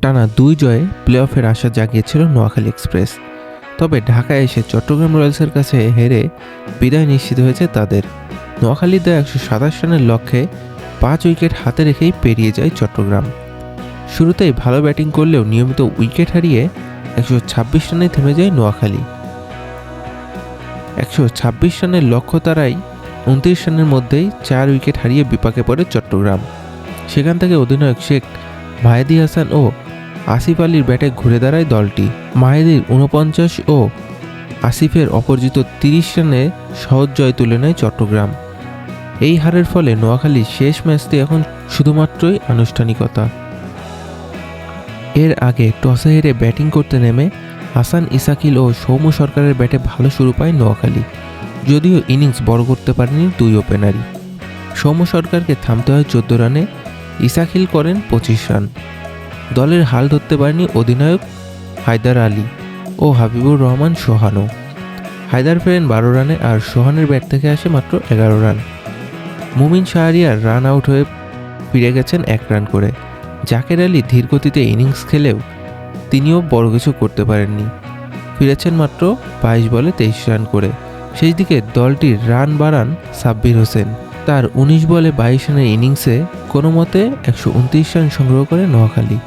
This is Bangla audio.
টানা 2 জয়ে প্লে অফের আশা জাগিয়েছিল নোয়াখালী এক্সপ্রেস। তবে ঢাকায় এসে চট্টগ্রাম রয়্যালসের কাছে হেরে বিদায় নিশ্চিত হয়েছে তাদের। নোয়াখালীর দেওয়া 127 রানের লক্ষ্যে 5 উইকেট হাতে রেখেই পেরিয়ে যায় চট্টগ্রাম। শুরুতেই ভালো ব্যাটিং করলেও নিয়মিত উইকেট হারিয়ে 126 রানে থেমে যায় নোয়াখালী। 126 রানের লক্ষ্য তারাই 29 রানের মধ্যেই 4 উইকেট হারিয়ে বিপাকে পড়ে চট্টগ্রাম। সেখান থেকে অধিনায়ক শেখ মাহেদী হাসান ও আসিফ আলীর ব্যাটে ঘুরে দাঁড়ায় দলটি। মাহেদীর 49 ও আসিফের অপরাজিত 30 রানে সহজ জয় তুলে নেয় চট্টগ্রাম। এই হারের ফলে নোয়াখালীর শেষ ম্যাচটি এখন শুধুমাত্রই আনুষ্ঠানিকতা। এর আগে টসে হেরে ব্যাটিং করতে নেমে হাসান ইসাকিল ও সৌম্য সরকারের ব্যাটে ভালো শুরু পায় নোয়াখালী, যদিও ইনিংস বড় করতে পারেনি দুই ওপেনারই। সৌম্য সরকারকে থামতে হয় 14 রানে, ইসাকিল করেন 25 রান। দলের হাল ধরতে পারেনি অধিনায়ক হায়দার আলী ও হাবিবুর রহমান সোহানও। হায়দার ফেরেন 12 রানে আর সোহানের ব্যাট থেকে আসে মাত্র 11 রান। মুমিন শাহরিয়ার রান আউট হয়ে ফিরে গেছেন 1 রান করে। জাকের আলী ধীর গতিতে ইনিংস খেলেও তিনিও বড় কিছু করতে পারেননি, ফিরেছেন মাত্র 22 বলে 23 রান করে। সেই দিকে দলটির রান বাড়ান সাব্বির হোসেন। তার 19 বলে 22 রানের ইনিংসে কোনো মতে 129 রান সংগ্রহ করে নোয়াখালী।